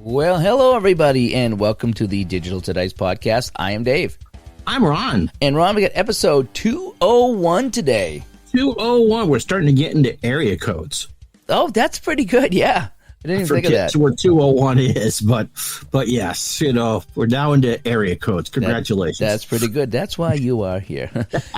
Well, hello, everybody, and welcome to the Digital to Dice podcast. I am Dave. I'm Ron. And Ron, we got episode 201 today. 201. We're starting to get into area codes. Oh, that's pretty good, yeah. I didn't even think of that. Where 201 is, but yes, we're now into area codes. Congratulations. That's pretty good. That's why you are here.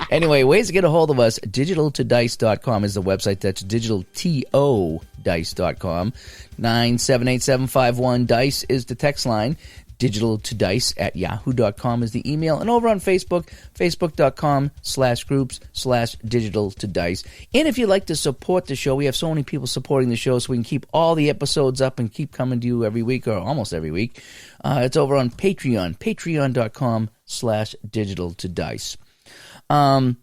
Anyway, ways to get a hold of us. Digitaltodice.com is the website. That's digitaltodice.com. 978-751-DICE is the text line. digitaltodice@yahoo.com is the email. And over on Facebook, facebook.com/groups/digitaltodice. And if you'd like to support the show, we have so many people supporting the show so we can keep all the episodes up and keep coming to you every week or almost every week. It's over on Patreon, patreon.com/digitaltodice.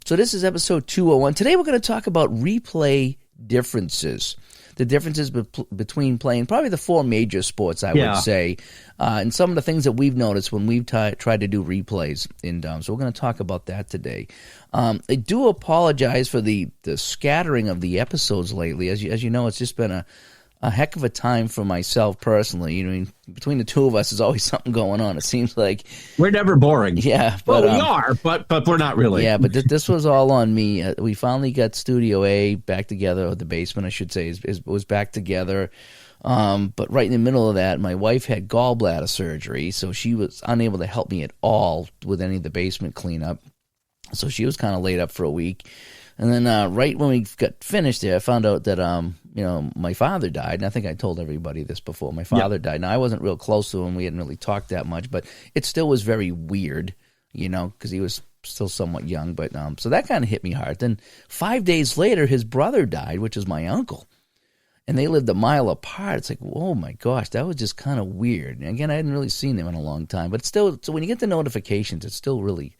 So this is episode 201. Today we're going to talk about replay differences. The differences between playing probably the four major sports, I would say, and some of the things that we've noticed when we've tried to do replays. So we're going to talk about that today. I do apologize for the scattering of the episodes lately. As you know, it's just been a heck of a time for myself personally. Between the two of us, there's always something going on. It seems like we're never boring. Yeah, but we are, but we're not really. Yeah, but this was all on me. We finally got Studio A back together, or the basement, I should say, was back together. But right in the middle of that, my wife had gallbladder surgery, so she was unable to help me at all with any of the basement cleanup. So she was kind of laid up for a week. And then right when we got finished there, I found out that my father died. And I think I told everybody this before. My father died. Now, I wasn't real close to him. We hadn't really talked that much. But it still was very weird, because he was still somewhat young. But so that kind of hit me hard. Then 5 days later, his brother died, which is my uncle. And they lived a mile apart. It's like, oh, my gosh, that was just kind of weird. And again, I hadn't really seen them in a long time. But still, so when you get the notifications, it's still really...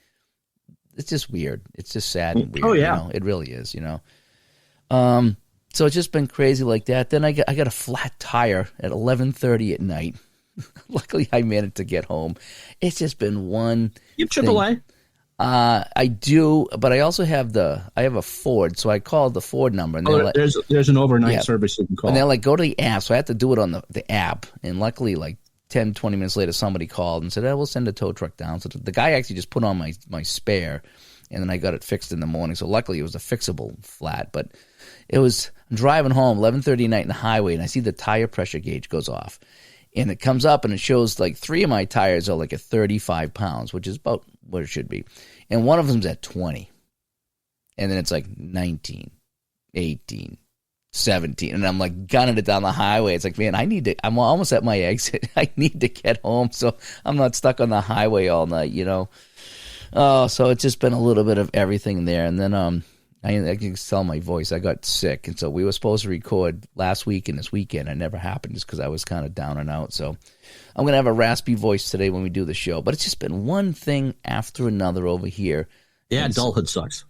It's just weird. It's just sad and weird. Oh, yeah. It really is, So it's just been crazy like that. Then I got a flat tire at 11:30 at night. Luckily, I managed to get home. It's just been one You have AAA? I do, but I also have a Ford, so I called the Ford number. And there's an overnight service you can call. And they're like, go to the app. So I had to do it on the app. And luckily, like 10, 20 minutes later, somebody called and said, we'll send a tow truck down. So the guy actually just put on my spare, and then I got it fixed in the morning. So luckily, it was a fixable flat. But I'm driving home, 11:30 at night in the highway, and I see the tire pressure gauge goes off. And it comes up, and it shows like 3 of my tires are like at 35 pounds, which is about what it should be. And one of them's at 20. And then it's like 19, 18. 17, and I'm like gunning it down the highway. It's like, man, I'm almost at my exit. I need to get home so I'm not stuck on the highway all night, Oh, so it's just been a little bit of everything there. And then I can tell my voice. I got sick, and so we were supposed to record last week and this weekend. It never happened just because I was kind of down and out. So I'm going to have a raspy voice today when we do the show. But it's just been one thing after another over here. Yeah, adulthood sucks.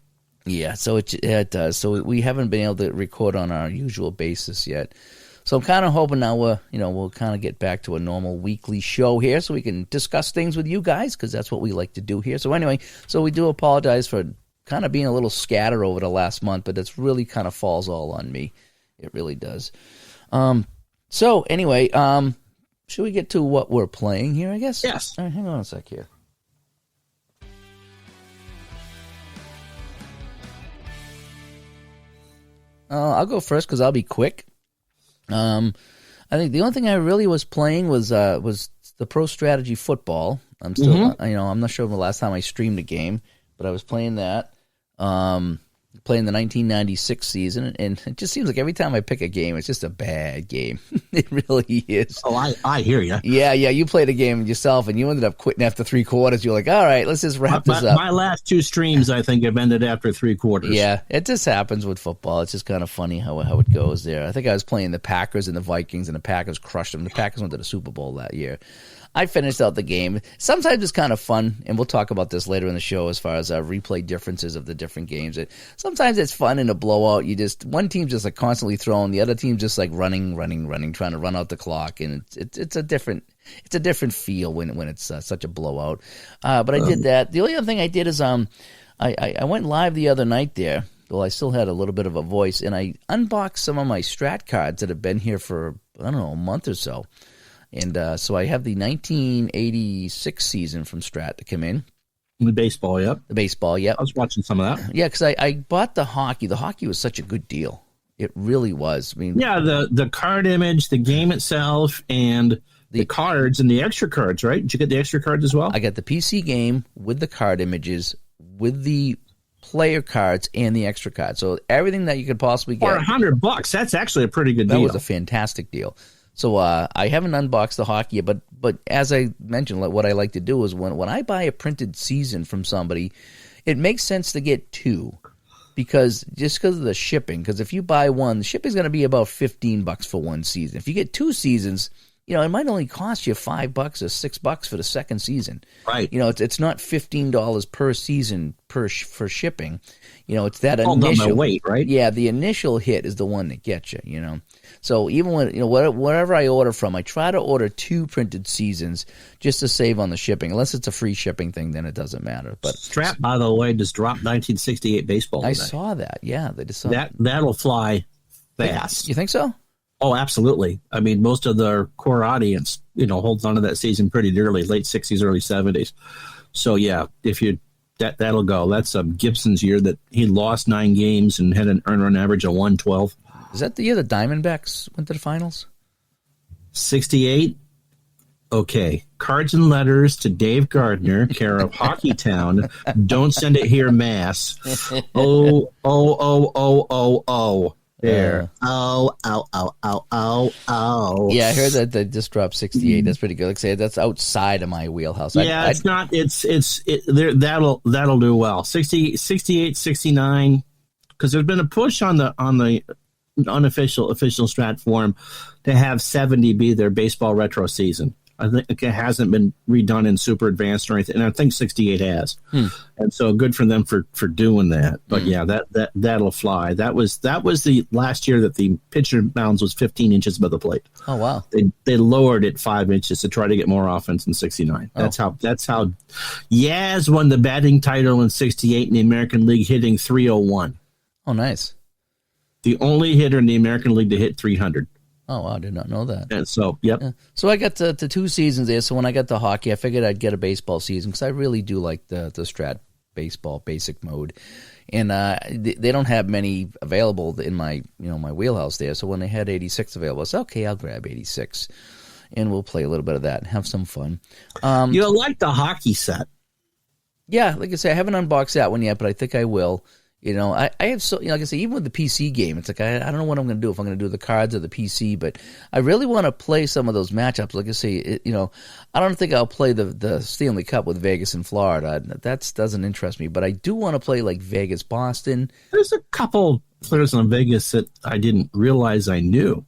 Yeah, so it does. So we haven't been able to record on our usual basis yet. So I'm kind of hoping now we'll kind of get back to a normal weekly show here so we can discuss things with you guys, because that's what we like to do here. So anyway, we do apologize for kind of being a little scattered over the last month, but it's really kind of falls all on me. It really does. So anyway, should we get to what we're playing here, I guess? Yes. All right, hang on a sec here. I'll go first because I'll be quick. I think the only thing I really was playing was the Pro Strategy Football. I'm still, I'm not sure the last time I streamed a game, but I was playing that. Playing the 1996 season, and it just seems like every time I pick a game, it's just a bad game. It really is. Oh, I hear you. Yeah, you played a game yourself, and you ended up quitting after 3 quarters. You're like, all right, let's just wrap this up. My last 2 streams, I think, have ended after 3 quarters. Yeah, it just happens with football. It's just kind of funny how it goes there. I think I was playing the Packers and the Vikings, and the Packers crushed them. The Packers went to the Super Bowl that year. I finished out the game. Sometimes it's kind of fun, and we'll talk about this later in the show as far as replay differences of the different games. Sometimes it's fun in a blowout. One team's just like constantly throwing, the other team's just like running, trying to run out the clock, and it's a different feel when it's such a blowout. But I did that. The only other thing I did is I went live the other night there. Well, I still had a little bit of a voice, and I unboxed some of my strat cards that have been here for, I don't know, a month or so. And so I have the 1986 season from Strat to come in. The baseball, yep. The baseball, yep. I was watching some of that. Yeah, because I bought the hockey. The hockey was such a good deal. It really was. I mean, yeah, the card image, the game itself, and the cards and the extra cards, right? Did you get the extra cards as well? I got the PC game with the card images, with the player cards, and the extra cards. So everything that you could possibly get. For $100, that's actually a pretty good deal. That was a fantastic deal. So I haven't unboxed the hockey, but as I mentioned, what I like to do is when I buy a printed season from somebody, it makes sense to get two. Because of the shipping, because if you buy one, the shipping is going to be about $15 for one season. If you get two seasons, it might only cost you $5 or $6 for the second season. Right. It's not $15 per season for shipping. It's that all initial done by weight, right? Yeah, the initial hit is the one that gets you. So even when whatever I order from, I try to order two printed seasons just to save on the shipping. Unless it's a free shipping thing, then it doesn't matter. But Strap, by the way, just dropped 1968 baseball today. I saw that. Yeah, they just saw that'll fly fast. You think so? Oh, absolutely. I mean, most of the core audience, holds on to that season pretty dearly, late 60s, early 70s. So yeah, if you that'll go. That's Gibson's year that he lost 9 games and had an earned average of 112. Is that the year the Diamondbacks went to the finals? 68. Okay. Cards and letters to Dave Gardner, care of Hockeytown. Don't send it here, Mass. Oh. There. Oh. Yeah, I heard that they just dropped 68. That's pretty good. Like I say, that's outside of my wheelhouse. Yeah, it's not. That'll do well. 60, 68, 69. Because there's been a push on the unofficial Strat forum to have 70 be their baseball retro season. I think it hasn't been redone in super advanced or anything, and I think 68 has. And so good for them for doing that. But yeah, that'll fly. That was the last year that the pitcher mounds was 15 inches above the plate. Oh wow! They lowered it 5 inches to try to get more offense in 69. That's how Yaz won the batting title in 68 in the American League, hitting 301. Oh, nice. The only hitter in the American League to hit 300. Oh, wow, I did not know that. And so, yep. Yeah. So I got the 2 seasons there. So when I got the hockey, I figured I'd get a baseball season because I really do like the Strat baseball basic mode. And they don't have many available in my my wheelhouse there. So when they had 86 available, I said, okay, I'll grab 86. And we'll play a little bit of that and have some fun. You'll like the hockey set. Yeah, like I say, I haven't unboxed that one yet, but I think I will. I have like I say, even with the PC game, it's like I don't know what I'm going to do, if I'm going to do the cards or the PC, but I really want to play some of those matchups. Like I say, I don't think I'll play the Stanley Cup with Vegas and Florida. That doesn't interest me, but I do want to play like Vegas, Boston. There's a couple players in Vegas that I didn't realize I knew.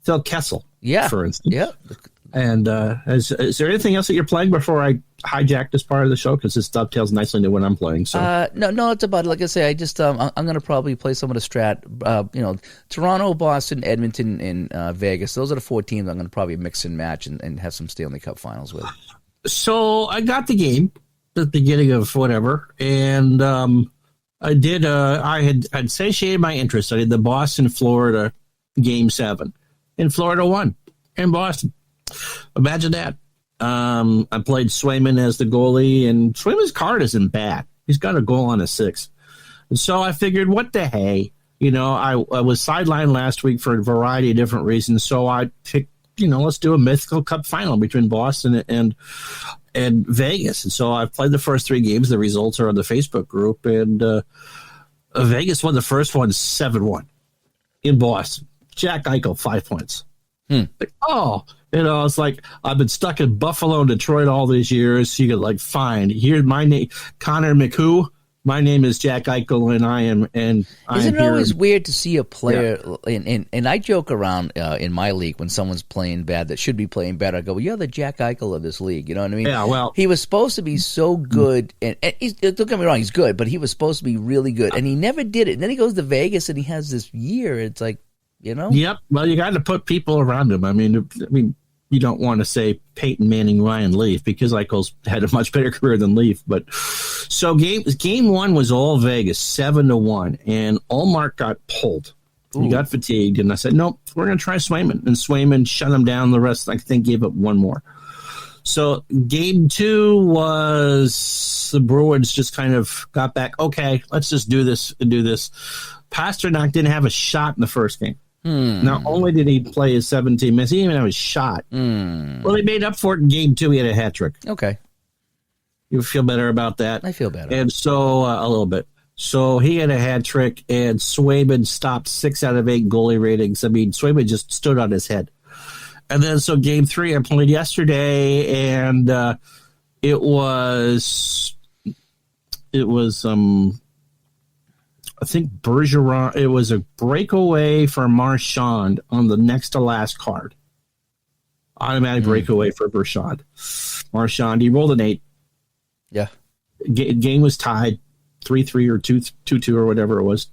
Phil Kessel, for instance. Yeah. And is there anything else that you're playing before I hijack this part of the show? Because this dovetails nicely into what I'm playing. So no, it's about it. Like I say, I just I'm going to probably play some of the Strat. Toronto, Boston, Edmonton, and Vegas. Those are the 4 teams I'm going to probably mix and match and have some Stanley Cup Finals with. So I got the game at the beginning of whatever, and I did. I'd satiated my interest. I did the Boston, Florida Game 7, and Florida won in Boston. Imagine that. I played Swayman as the goalie, and Swayman's card isn't bad. He's got a goal on a 6. And so I figured, what the hey? I was sidelined last week for a variety of different reasons, so I picked, let's do a Mythical Cup final between Boston and Vegas. And so I've played the first 3 games. The results are on the Facebook group, and Vegas won the first one 7-1 in Boston. Jack Eichel, 5 points. It's like I've been stuck in Buffalo and Detroit all these years. You could fine. Here's my name, Connor McHugh. My name is Jack Eichel, and I am. And isn't it always weird to see a player? Yeah. And I joke around in my league when someone's playing bad that should be playing better. I go, well, you're the Jack Eichel of this league. You know what I mean? Yeah. Well, he was supposed to be so good, and don't get me wrong, he's good, but he was supposed to be really good, and he never did it. And then he goes to Vegas, and he has this year. It's like, Yep. Well, you got to put people around him. I mean, you don't want to say Peyton Manning, Ryan Leaf, because Eichel's had a much better career than Leaf. But so game 1 was all Vegas, 7-1, and Allmark got pulled He got fatigued, and I said, nope, we're going to try Swayman. And Swayman shut him down. The rest, I think, gave up one more. So game 2 was the Bruins just kind of got back. Okay, let's just do this and do this. Pasternak didn't have a shot in the first game. Not only did he play his 17 minutes, he didn't even have a shot. Well, he made up for it in game 2. He had a hat trick. Okay. You feel better about that? I feel better. And so, a little bit. So he had a hat trick, and Swayman stopped 6 out of 8 goalie ratings. I mean, Swayman just stood on his head. And then, so game 3, I played yesterday, and it was I think Bergeron. It was a breakaway for Marchand on the next to last card. Automatic breakaway for Marchand. He rolled an 8. Yeah. Game was tied 3-3 or 2-2 or whatever it was.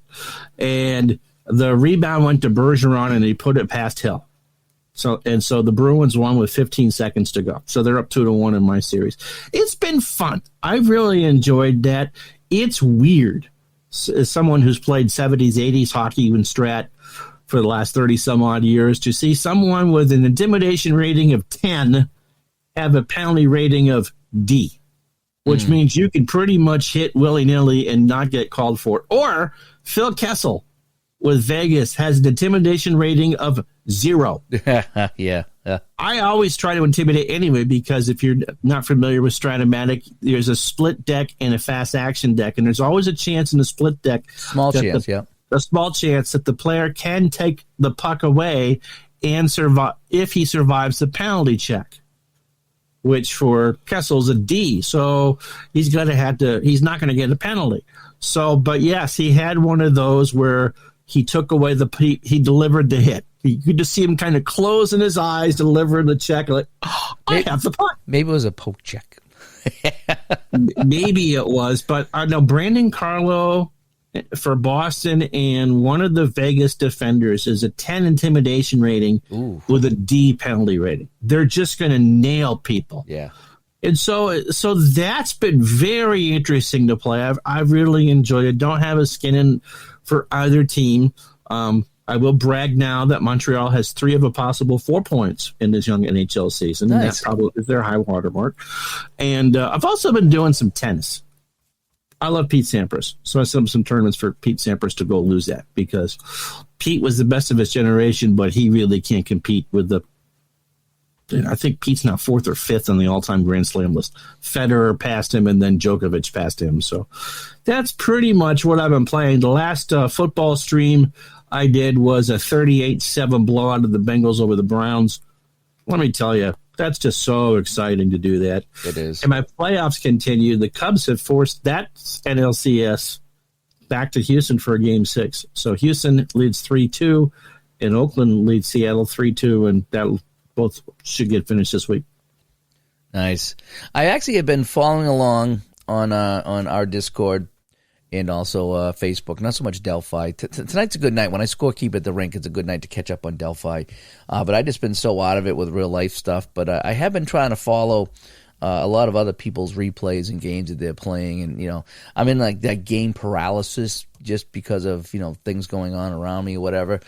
And the rebound went to Bergeron, and he put it past Hill. So the Bruins won with 15 seconds to go. So they're up 2-1 in my series. It's been fun. I've really enjoyed that. It's weird. As someone who's played 70s, 80s hockey and strat for the last 30 some odd years, to see someone with an intimidation rating of 10 have a penalty rating of D, which means you can pretty much hit willy-nilly and not get called for it. Or Phil Kessel with Vegas has an intimidation rating of 0. Yeah. I always try to intimidate anyway, because if you're not familiar with Stratomatic, there's a split deck and a fast action deck, and there's always a chance in the split deck. Small chance, a small chance that the player can take the puck away and survive if he survives the penalty check, which for Kessel's a D. So he's not going to get a penalty. So, but yes, he had one of those where he took away he delivered the hit. You could just see him kind of closing his eyes, delivering the check. Like, I have the puck. Maybe it was a poke check. Maybe it was, but I know Brandon Carlo for Boston and one of the Vegas defenders is a 10 intimidation rating with a D penalty rating. They're just going to nail people. Yeah. And so that's been very interesting to play. I've really enjoyed it. Don't have a skin in for either team. I will brag now that Montreal has 3 of a possible 4 points in this young NHL season. Nice. And that probably is their high water mark. And I've also been doing some tennis. I love Pete Sampras. So I set up some tournaments for Pete Sampras to go lose at, because Pete was the best of his generation, but he really can't compete with I think Pete's now 4th or 5th on the all-time Grand Slam list. Federer passed him, and then Djokovic passed him. So that's pretty much what I've been playing. The last football stream I did was a 38-7 blowout of the Bengals over the Browns. Let me tell you, that's just so exciting to do that. It is. And my playoffs continue. The Cubs have forced that NLCS back to Houston for Game 6. So Houston leads 3-2, and Oakland leads Seattle 3-2, and that both should get finished this week. Nice. I actually have been following along on our Discord and also Facebook. Not so much Delphi. Tonight's a good night. When I scorekeep at the rink, it's a good night to catch up on Delphi. But I just been so out of it with real life stuff. But I have been trying to follow a lot of other people's replays and games that they're playing. And, I'm in like that game paralysis just because of, things going on around me or whatever.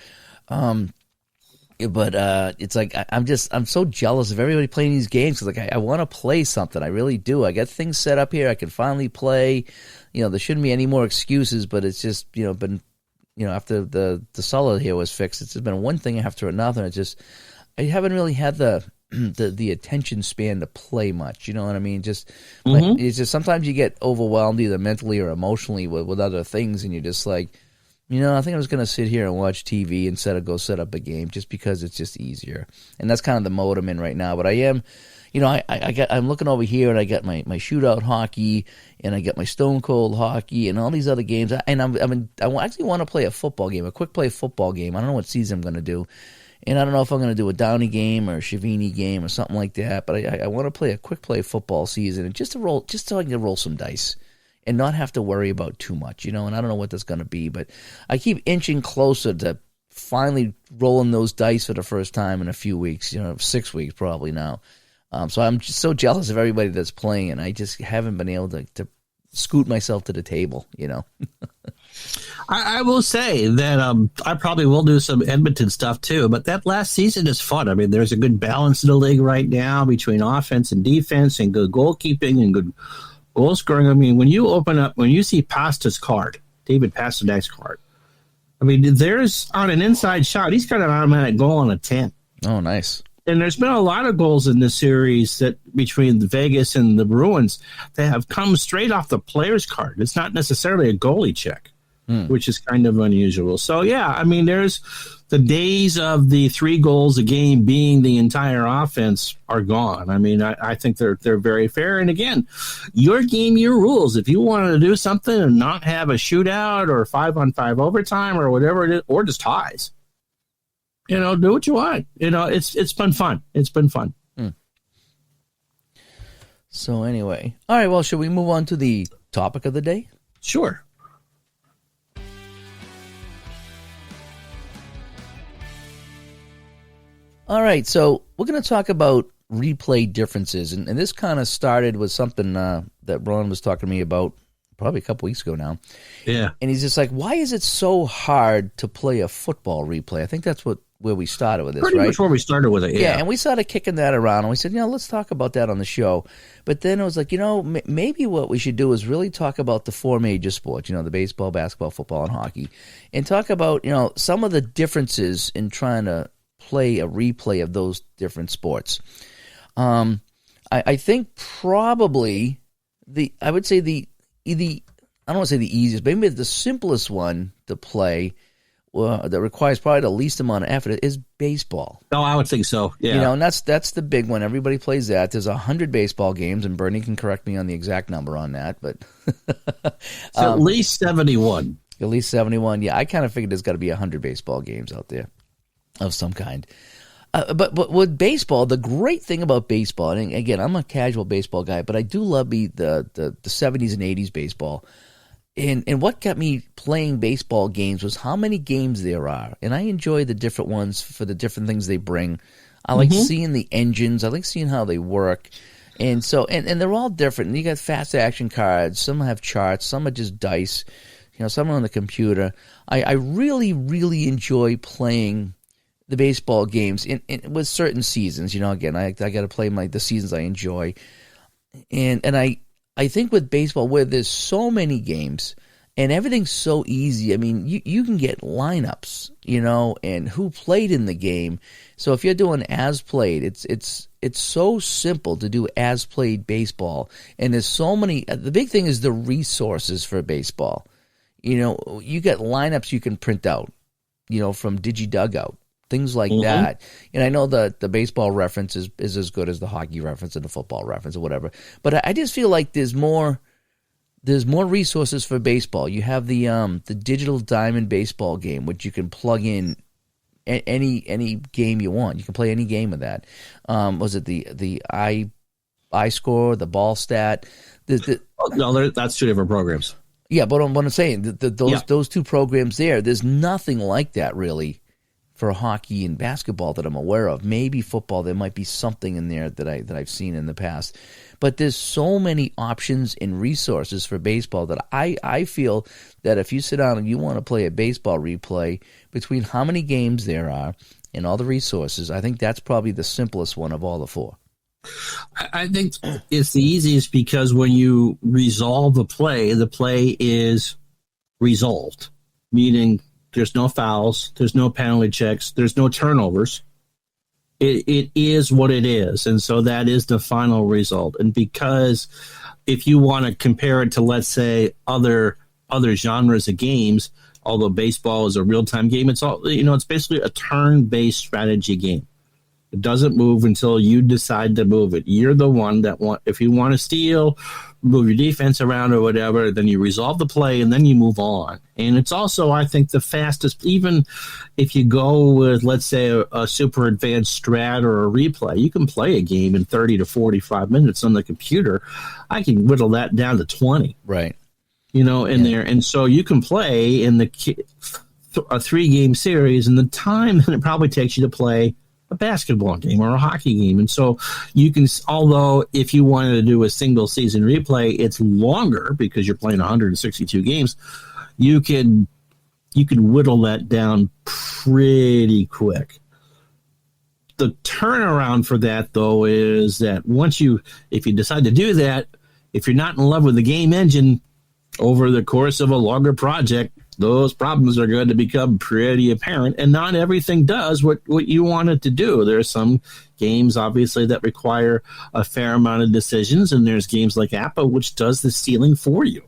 But it's like I'm so jealous of everybody playing these games, because I want to play something. I really do. I got things set up here. I can finally play. There shouldn't be any more excuses, but it's just been after the solid here was fixed, it's just been one thing after another. I haven't really had the attention span to play much. You know what I mean? It's just sometimes you get overwhelmed either mentally or emotionally with other things, and you're just like, I think I'm just going to sit here and watch TV instead of go set up a game, just because it's just easier. And that's kind of the mode I'm in right now. But I am, I'm looking over here, and I got my shootout hockey, and I got my Stone Cold hockey, and all these other games. And I actually want to play a football game, a quick play football game. I don't know what season I'm going to do. And I don't know if I'm going to do a Downey game or a Shavini game or something like that. But I want to play a quick play football season, and just so I can roll some dice and not have to worry about too much, and I don't know what that's going to be, but I keep inching closer to finally rolling those dice for the first time in a few weeks, 6 weeks probably now. So I'm just so jealous of everybody that's playing, and I just haven't been able to scoot myself to the table, I will say that I probably will do some Edmonton stuff too, but that last season is fun. I mean, there's a good balance in the league right now between offense and defense and good goalkeeping and good goal scoring. I mean, when you see Pasta's card, David Pasternak's card, I mean, there's on an inside shot, he's got an automatic goal on a 10. Oh, nice. And there's been a lot of goals in this series that between the Vegas and the Bruins that have come straight off the player's card. It's not necessarily a goalie check, which is kind of unusual. So, yeah, I mean, there's the days of the 3 goals a game being the entire offense are gone. I mean, I think they're very fair. And, again, your game, your rules. If you wanted to do something and not have a shootout or 5-on-5 overtime or whatever it is, or just ties, do what you want. It's been fun. It's been fun. So anyway, all right, well, should we move on to the topic of the day? Sure. All right, so we're going to talk about replay differences. And this kind of started with something that Ron was talking to me about probably a couple weeks ago now. Yeah. And he's just like, why is it so hard to play a football replay? I think that's where we started with this, Pretty right? much where we started with it, yeah. And we started kicking that around, and we said, let's talk about that on the show. But then it was like, maybe what we should do is really talk about the 4 major sports, the baseball, basketball, football, and hockey, and talk about, some of the differences in trying to play a replay of those different sports. I think probably I don't want to say the easiest, but maybe the simplest one to play that requires probably the least amount of effort is baseball. Oh, I would think so. Yeah, and that's the big one. Everybody plays that. There's 100 baseball games, and Bernie can correct me on the exact number on that, but it's at least 71. At least 71. Yeah, I kind of figured there's got to be 100 baseball games out there of some kind. But with baseball, the great thing about baseball, and again, I'm a casual baseball guy, but I do love the 70s and 80s baseball. And what got me playing baseball games was how many games there are. And I enjoy the different ones for the different things they bring. I like seeing the engines. I like seeing how they work. And so, and they're all different. And you got fast action cards. Some have charts. Some are just dice. Some are on the computer. I really, really enjoy playing the baseball games in with certain seasons. Again, I got to play the seasons I enjoy. And I think with baseball, where there's so many games and everything's so easy, I mean, you can get lineups, and who played in the game. So if you're doing as played, it's so simple to do as played baseball. And there's so many. The big thing is the resources for baseball. You get lineups you can print out, from DigiDugout. Things like that. And I know the baseball reference is as good as the hockey reference and the football reference or whatever. But I just feel like there's more resources for baseball. You have the digital diamond baseball game, which you can plug in any game you want. You can play any game of that. Was it the iScore, the Ball Stat? No, that's 2 different programs. Yeah, but what I'm saying, those 2 programs there's nothing like that really for hockey and basketball that I'm aware of. Maybe football, there might be something in there that I've seen in the past. But there's so many options and resources for baseball that I feel that if you sit down and you want to play a baseball replay, between how many games there are and all the resources, I think that's probably the simplest one of all the 4. I think it's the easiest because when you resolve the play is resolved, meaning there's no fouls, there's no penalty checks, there's no turnovers. It is what it is, and so that is the final result. And because if you want to compare it to, let's say, other genres of games, although baseball is a real-time game, it's basically a turn-based strategy game. It doesn't move until you decide to move it. You're the one if you want to steal, move your defense around or whatever, then you resolve the play and then you move on. And it's also, I think, the fastest, even if you go with, let's say, a super advanced strat or a replay, you can play a game in 30 to 45 minutes on the computer. I can whittle that down to 20. Right. There. And so you can play in a 3-game series in the time that it probably takes you to play a basketball game or a hockey game. And so you can, although if you wanted to do a single season replay, it's longer because you're playing 162 games. You can you can whittle that down pretty quick. The turnaround for that, though, is that if you decide to do that, if you're not in love with the game engine over the course of a longer project, those problems are going to become pretty apparent, and not everything does what you want it to do. There are some games, obviously, that require a fair amount of decisions, and there's games like APA, which does the stealing for you.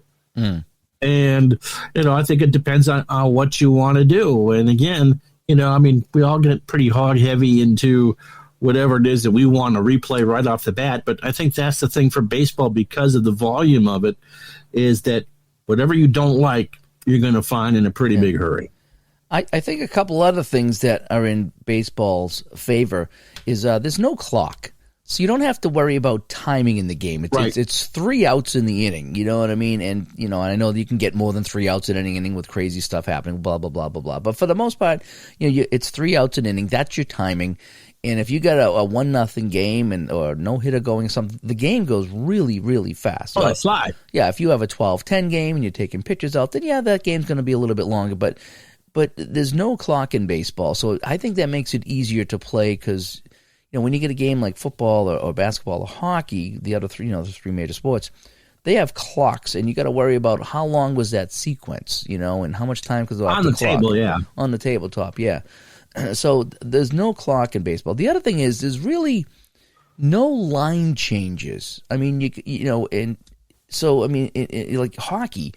And, I think it depends on what you want to do. And again, we all get pretty hog heavy into whatever it is that we want to replay right off the bat. But I think that's the thing for baseball, because of the volume of it, is that whatever you don't like, you're going to find in a pretty big hurry. I think a couple other things that are in baseball's favor is there's no clock. So you don't have to worry about timing in the game. It's 3 outs in the inning. You know what I mean? And, I know that you can get more than 3 outs in any inning with crazy stuff happening, blah, blah, blah, blah, blah. But for the most part, it's 3 outs an inning. That's your timing. And if you got a 1-0 game or no hitter going or something, the game goes really, really fast. Oh, it's live. Yeah, if you have a 12-10 game and you're taking pitchers out, then that game's going to be a little bit longer. But there's no clock in baseball. So I think that makes it easier to play because – when you get a game like football or basketball or hockey, the other three, the 3 major sports, they have clocks, and you got to worry about how long was that sequence, and how much time goes off the clock. Table, yeah. On the tabletop, yeah. So there's no clock in baseball. The other thing is there's really no line changes. I mean, like hockey,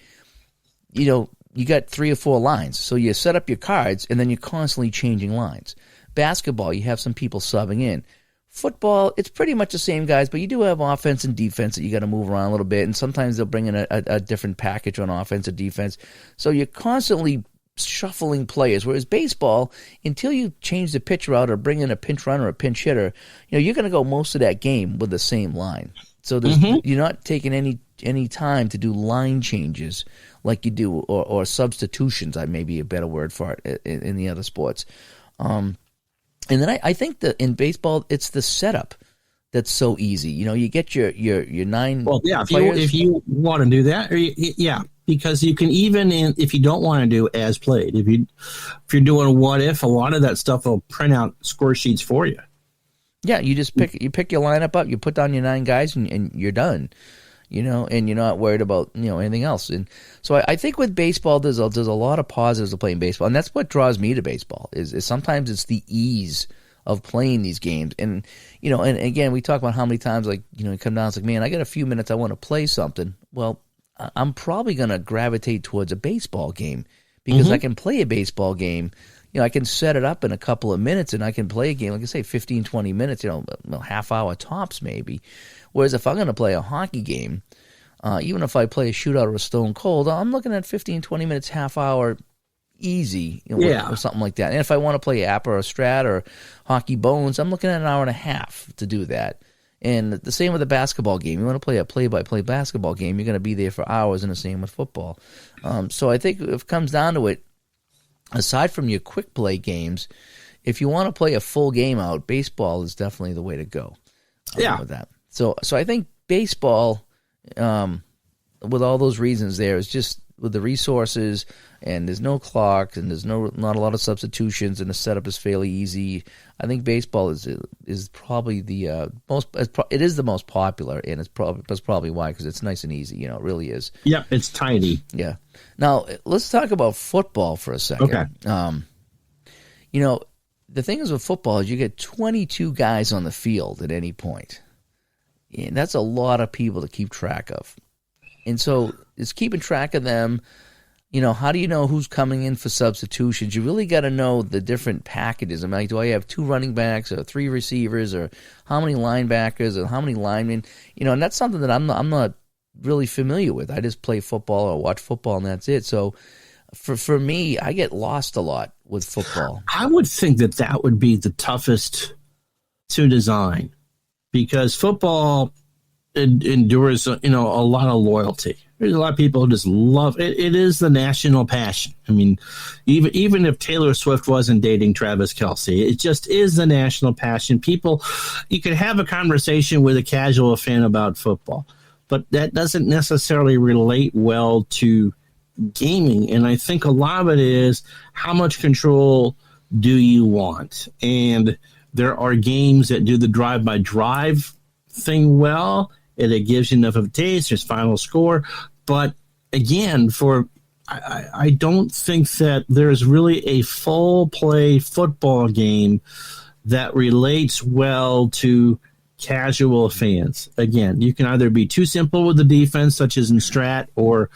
you got 3 or 4 lines. So you set up your cards, and then you're constantly changing lines. Basketball, you have some people subbing in. Football, it's pretty much the same guys, but you do have offense and defense that you got to move around a little bit, and sometimes they'll bring in a different package on offense or defense. So you're constantly shuffling players, whereas baseball, until you change the pitcher out or bring in a pinch runner or a pinch hitter, you're going to go most of that game with the same line. So you're not taking any time to do line changes like you do, or substitutions, may be a better word for it in the other sports. And then I think that in baseball, it's the setup that's so easy. You get your 9 players. If you want to do that, because you can if you don't want to do as played, if you're doing what if, a lot of that stuff will print out score sheets for you. Yeah, you just pick your lineup up, you put down your 9 guys, and you're done. And you're not worried about anything else. And so I think with baseball, there's a lot of positives of playing baseball, and that's what draws me to baseball. Is sometimes it's the ease of playing these games, and and again, we talk about how many times you come down, it's like, man, I got a few minutes, I want to play something. Well, I'm probably going to gravitate towards a baseball game because I can play a baseball game. I can set it up in a couple of minutes, and I can play a game, like I say, 15, 20 minutes, half hour tops maybe. Whereas if I'm going to play a hockey game, even if I play a shootout or a stone cold, I'm looking at 15, 20 minutes, half hour easy, or something like that. And if I want to play APA or Strat or Hockey Bones, I'm looking at an hour and a half to do that. And the same with a basketball game. You want to play a play-by-play basketball game, you're going to be there for hours, and the same with football. So I think if it comes down to it, aside from your quick play games, if you want to play a full game out, baseball is definitely the way to go. With that. So I think baseball, with all those reasons there, is just with the resources, and there's no clock, and there's not a lot of substitutions, and the setup is fairly easy. I think baseball is probably the most. It is the most popular, and that's probably why, because it's nice and easy. It really is. Yeah, it's tiny. Yeah. Now let's talk about football for a second. Okay. The thing is with football is you get 22 guys on the field at any point. And that's a lot of people to keep track of. And so it's keeping track of them. How do you know who's coming in for substitutions? You really got to know the different packages. I'm like, do I have 2 running backs or 3 receivers, or how many linebackers or how many linemen? And that's something that I'm not really familiar with. I just play football or watch football, and that's it. So for me, I get lost a lot with football. I would think that would be the toughest to design, because football endures a lot of loyalty. There's a lot of people who just love it. It is the national passion. I mean, even if Taylor Swift wasn't dating Travis Kelce, it just is the national passion. You can have a conversation with a casual fan about football, but that doesn't necessarily relate well to gaming. And I think a lot of it is how much control do you want? And there are games that do the drive-by-drive thing well, and it gives you enough of a taste. There's final score. But again, I don't think that there's really a full-play football game that relates well to casual fans. Again, you can either be too simple with the defense, such as in Strat, or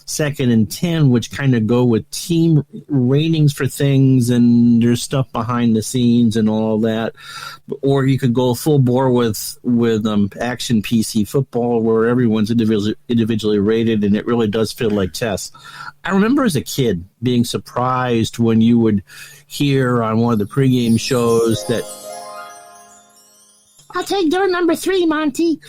2nd and 10, which kind of go with team ratings for things, and there's stuff behind the scenes and all that. Or you could go full bore with action PC football, where everyone's individually rated, and it really does feel like chess. I remember as a kid being surprised when you would hear on one of the pregame shows that, I'll take door number 3, Monty.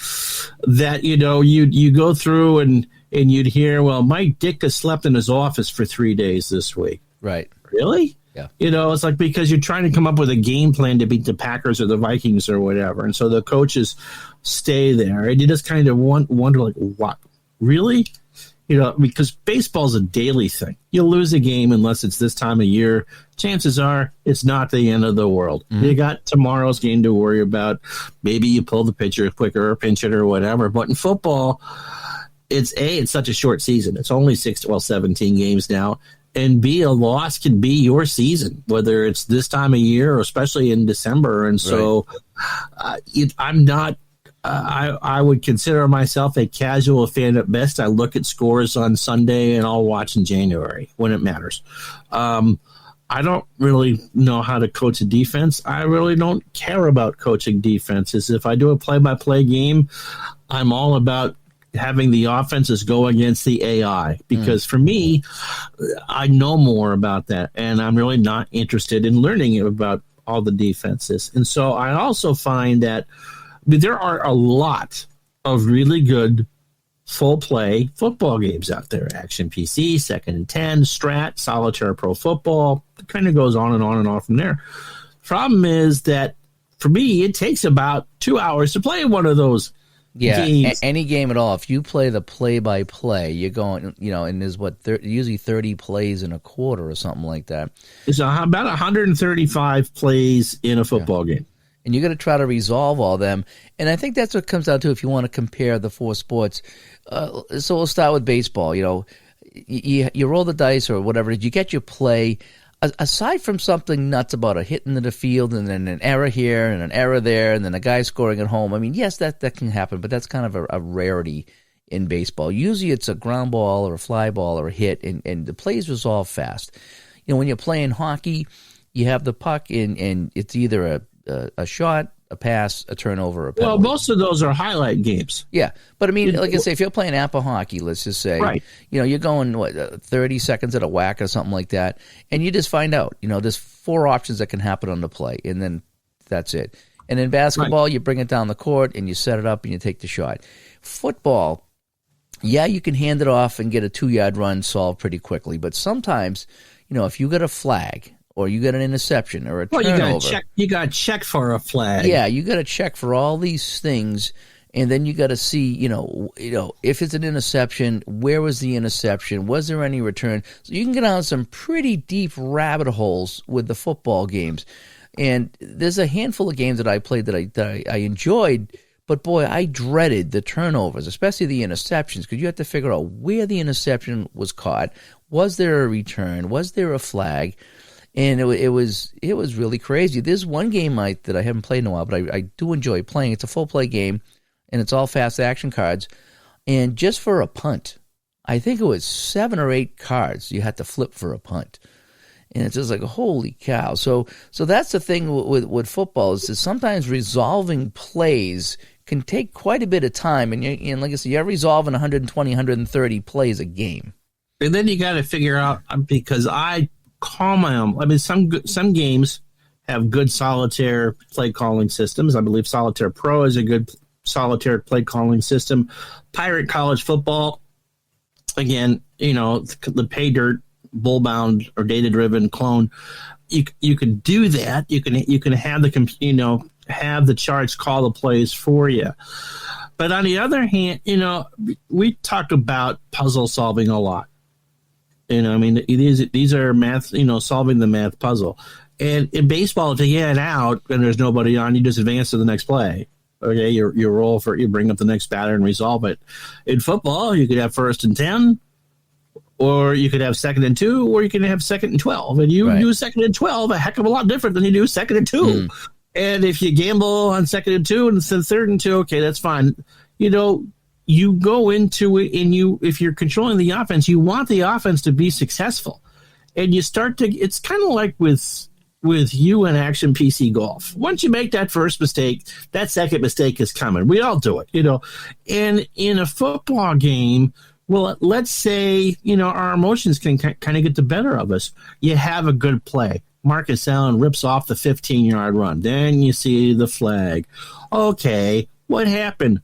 That, you go through and you'd hear, well, Mike Dick has slept in his office for 3 days this week. Right. Really? Yeah. It's like because you're trying to come up with a game plan to beat the Packers or the Vikings or whatever. And so the coaches stay there. And you just kind of wonder, like, what? Really? Because baseball's a daily thing. You'll lose a game unless it's this time of year. Chances are it's not the end of the world. Mm-hmm. You got tomorrow's game to worry about. Maybe you pull the pitcher quicker or pinch it or whatever. But in football, it's such a short season. It's only 17 games now. And B, a loss can be your season, whether it's this time of year or especially in December. And so I'm not. I would consider myself a casual fan at best. I look at scores on Sunday and I'll watch in January when it matters. I don't really know how to coach a defense. I really don't care about coaching defenses. If I do a play-by-play game, I'm all about having the offenses go against the AI because for me, I know more about that and I'm really not interested in learning about all the defenses. And so I also find that there are a lot of really good full-play football games out there. Action PC, 2nd and 10, Strat, Solitaire Pro Football. It kind of goes on and on and on from there. Problem is that, for me, it takes about 2 hours to play one of those games. Any game at all. If you play the play-by-play, you're going, and there's usually 30 plays in a quarter or something like that. It's about 135 plays in a football game. And you got to try to resolve all them. And I think that's what comes down to if you want to compare the 4 sports. So we'll start with baseball. You roll the dice or whatever. You get your play. Aside from something nuts about a hit into the field and then an error here and an error there and then a guy scoring at home. I mean, yes, that can happen, but that's kind of a rarity in baseball. Usually it's a ground ball or a fly ball or a hit, and the plays resolve fast. When you're playing hockey, you have the puck and it's either a shot, a pass, a turnover, a penalty. Well, most of those are highlight games. Yeah, but I mean, like I say, if you're playing Apple hockey, let's just say, right. You're going 30 seconds at a whack or something like that, and you just find out, there's 4 options that can happen on the play, and then that's it. And in basketball, you bring it down the court and you set it up and you take the shot. Football, you can hand it off and get a 2-yard run solved pretty quickly, but sometimes, if you get a flag or you get an interception or a turnover. You got to check for a flag. Yeah, you got to check for all these things, and then you got to see, if it's an interception, where was the interception? Was there any return? So you can get on some pretty deep rabbit holes with the football games. And there's a handful of games that I played that I enjoyed, but boy, I dreaded the turnovers, especially the interceptions, because you have to figure out where the interception was caught. Was there a return? Was there a flag? And it was really crazy. There's one game that I haven't played in a while, but I do enjoy playing. It's a full play game, and it's all fast action cards. And just for a punt, I think it was 7 or 8 cards you had to flip for a punt. And it's just like, holy cow. So that's the thing with football is that sometimes resolving plays can take quite a bit of time. And like I said, you're resolving 120, 130 plays a game. And then you got to figure out, because some games have good solitaire play calling systems. I believe Solitaire Pro is a good solitaire play calling system. Pirate college football, again, the pay dirt, bull bound or data driven clone. You can do that. You can have have the charts call the plays for you. But on the other hand, we talk about puzzle solving a lot. I mean, these are math, solving the math puzzle. And in baseball, if you get out and there's nobody on, you just advance to the next play. Okay, you roll you bring up the next batter and resolve it. In football, you could have 1st and 10, or you could have 2nd and 2, or you can have 2nd and 12. And you do 2nd and 12 a heck of a lot different than you do 2nd and 2. And if you gamble on 2nd and 2 and it's 3rd and 2, okay, that's fine. You go into it, and if you're controlling the offense, you want the offense to be successful. And you start to, it's kind of like with you and action PC golf. Once you make that first mistake, that second mistake is coming. We all do it, And in a football game, well, let's say, our emotions can kind of get the better of us. You have a good play. Marcus Allen rips off the 15-yard run. Then you see the flag. Okay, what happened?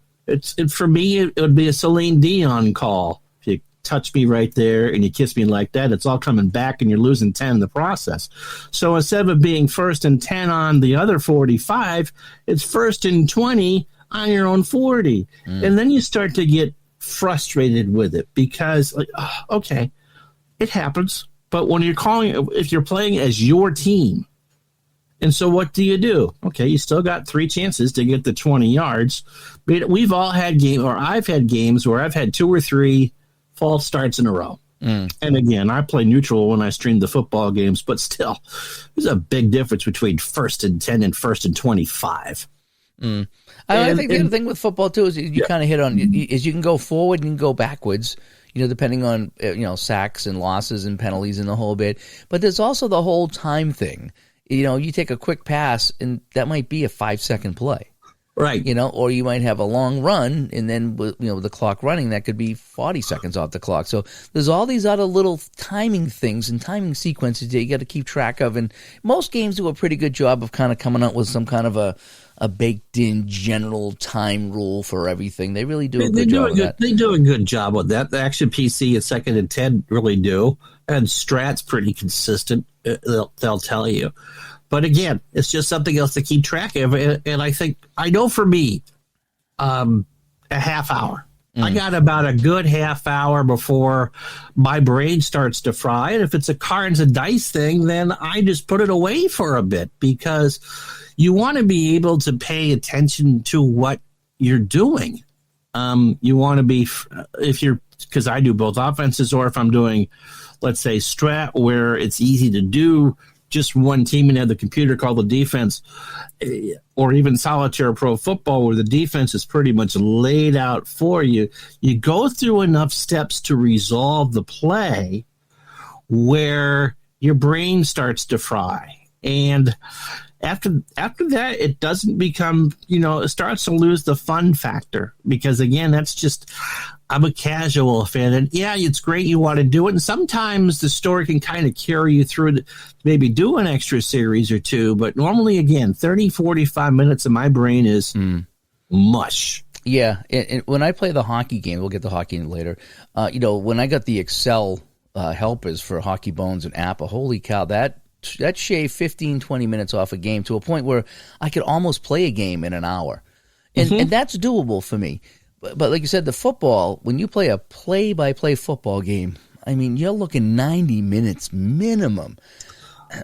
For me, it would be a Celine Dion call. If you touch me right there and you kiss me like that, it's all coming back and you're losing 10 in the process. So instead of being 1st and 10 on the other 45, it's 1st and 20 on your own 40. And then you start to get frustrated with it because, okay, it happens. But when if you're playing as your team, and so what do? Okay, you still got 3 chances to get the 20 yards. But we've all had I've had games where I've had 2 or 3 false starts in a row. And again, I play neutral when I stream the football games, but still, there's a big difference between 1st and 10 and 1st and 25. I think the other thing with football, too, is you kind of hit on, is you can go forward and you can go backwards, depending on, sacks and losses and penalties and the whole bit. But there's also the whole time thing. You take a quick pass, and that might be a 5-second play. Right. Or you might have a long run, and then, with the clock running, that could be 40 seconds off the clock. So there's all these other little timing things and timing sequences that you got to keep track of. And most games do a pretty good job of kind of coming up with some kind of a baked-in general time rule for everything. They really do a good job of that. They do a good job with that. The Action PC and 2nd and 10 really do. And Strat's pretty consistent. They'll tell you. But again, it's just something else to keep track of. And I know for me, a half hour. I got about a good half hour before my brain starts to fry. And if it's a cards and dice thing, then I just put it away for a bit because you want to be able to pay attention to what you're doing. You want to be, because I do both offenses, or if I'm doing, let's say, Strat, where it's easy to do just one team and have the computer call the defense, or even Solitaire Pro Football, where the defense is pretty much laid out for you. You go through enough steps to resolve the play where your brain starts to fry. And after that, it doesn't become, it starts to lose the fun factor because, again, that's just, I'm a casual fan. And, yeah, it's great you want to do it. And sometimes the story can kind of carry you through to maybe do an extra series or two. But normally, again, 30, 45 minutes of my brain is mush. Yeah. And when I play the hockey game, we'll get to hockey later. When I got the Excel helpers for Hockey Bones and Apple, holy cow, that shaved 15, 20 minutes off a game to a point where I could almost play a game in an hour. And that's doable for me. But like you said, the football, when you play a play-by-play football game, I mean, you're looking 90 minutes minimum.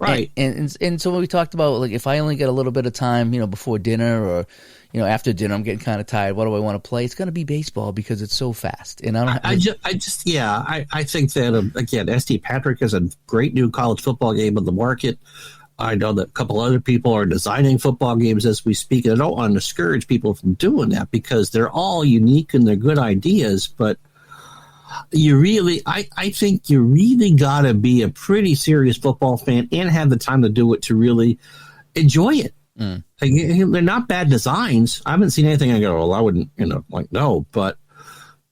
Right. And so we talked about, like, if I only get a little bit of time, before dinner or, after dinner, I'm getting kind of tired. What do I want to play? It's going to be baseball because it's so fast. And I think that, again, St. Patrick is a great new college football game on the market. I know that a couple other people are designing football games as we speak. And I don't want to discourage people from doing that because they're all unique and they're good ideas. But I think you really got to be a pretty serious football fan and have the time to do it to really enjoy it. They're not bad designs. I haven't seen anything I go, well, I wouldn't, no. But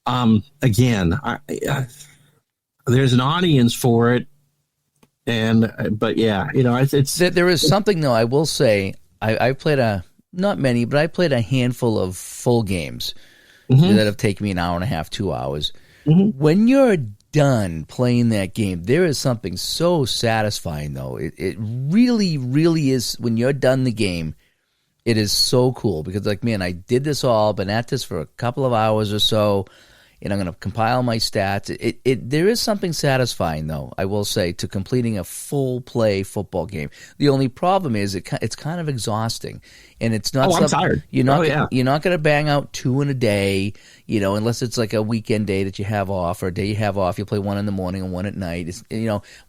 again, there's an audience for it. But yeah, it's there is something though. I will say I played not many, but I played a handful of full games that have taken me an hour and a half, 2 hours. When you're done playing that game, there is something so satisfying though. It really, really is. When you're done the game, it is so cool because, like, man, I did this all, been at this for a couple of hours or so. and I'm going to compile my stats. There is something satisfying, though, I will say, to completing a full play football game. The only problem is it's kind of exhausting, and it's not. I'm tired. You're not going to bang out 2 in a day, unless it's like a weekend day that you have off, or a day you have off. You play 1 in the morning and 1 at night.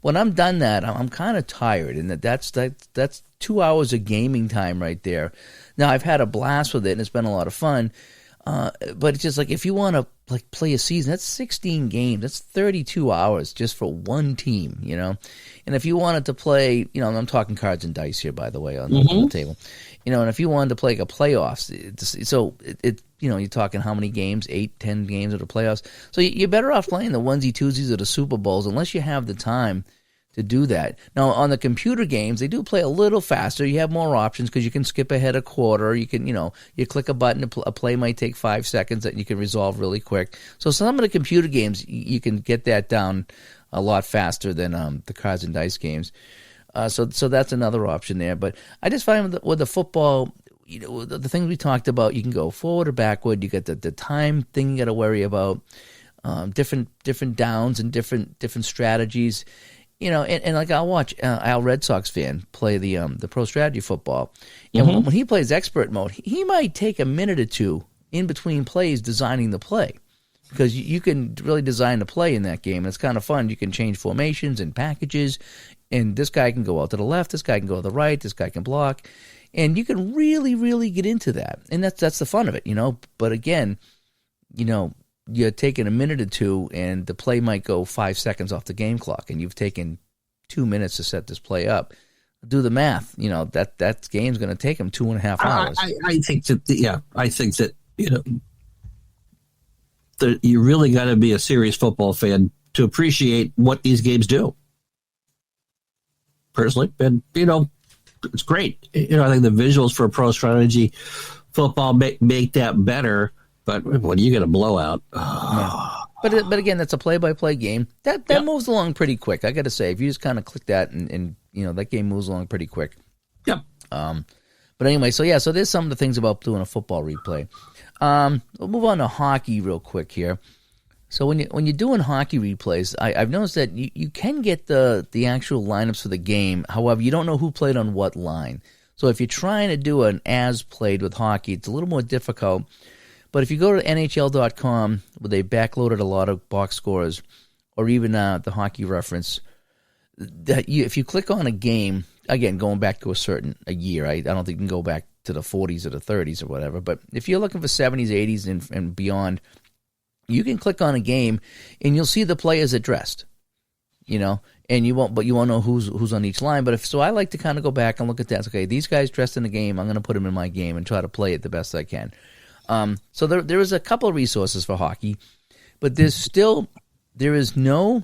When I'm done that, I'm kind of tired, and that's 2 hours of gaming time right there. Now, I've had a blast with it, and it's been a lot of fun. But it's just like, if you want to play a season, that's 16 games. That's 32 hours just for one team, And if you wanted to play, I'm talking cards and dice here, by the way, on the table. And if you wanted to play a playoffs, you're talking how many games? 8, 10 games of the playoffs. So you're better off playing the onesie twosies of the Super Bowls, unless you have the time to do that. Now, on the computer games, they do play a little faster. You have more options because you can skip ahead a quarter. You can, you click a button, a play might take 5 seconds that you can resolve really quick. So some of the computer games, you can get that down a lot faster than the cards and dice games. So that's another option there. But I just find with the football, the things we talked about, you can go forward or backward. You got the time thing you got to worry about, different downs and different strategies. And like I'll watch Al Red Sox fan play the pro strategy football. And when he plays expert mode, he might take a minute or two in between plays designing the play, because you can really design the play in that game. It's kind of fun. You can change formations and packages, and this guy can go out to the left, this guy can go to the right, this guy can block, and you can really, really get into that. And that's the fun of it, But again, you're taking a minute or two, and the play might go 5 seconds off the game clock, and you've taken 2 minutes to set this play up. Do the math. That game's going to take them 2.5 hours. I think that that you really got to be a serious football fan to appreciate what these games do. Personally, and it's great. I think the visuals for pro strategy football make that better. But when you get a blowout, yeah. But again, that's a play-by-play game. That moves along pretty quick. I got to say, if you just kind of click that, and that game moves along pretty quick. Yep. But anyway, so there's some of the things about doing a football replay. We'll move on to hockey real quick here. So when you're doing hockey replays, I've noticed that you can get the actual lineups for the game. However, you don't know who played on what line. So if you're trying to do an as played with hockey, it's a little more difficult. But if you go to NHL.com, where they backloaded a lot of box scores, or even the hockey reference, if you click on a game, again, going back to a year, I don't think you can go back to the 40s or the 30s or whatever, but if you're looking for 70s, 80s, and beyond, you can click on a game, and you'll see the players addressed, and you won't know who's on each line. But so I like to kind of go back and look at that. Okay, these guys dressed in the game, I'm going to put them in my game and try to play it the best I can. So there is a couple of resources for hockey, but there is no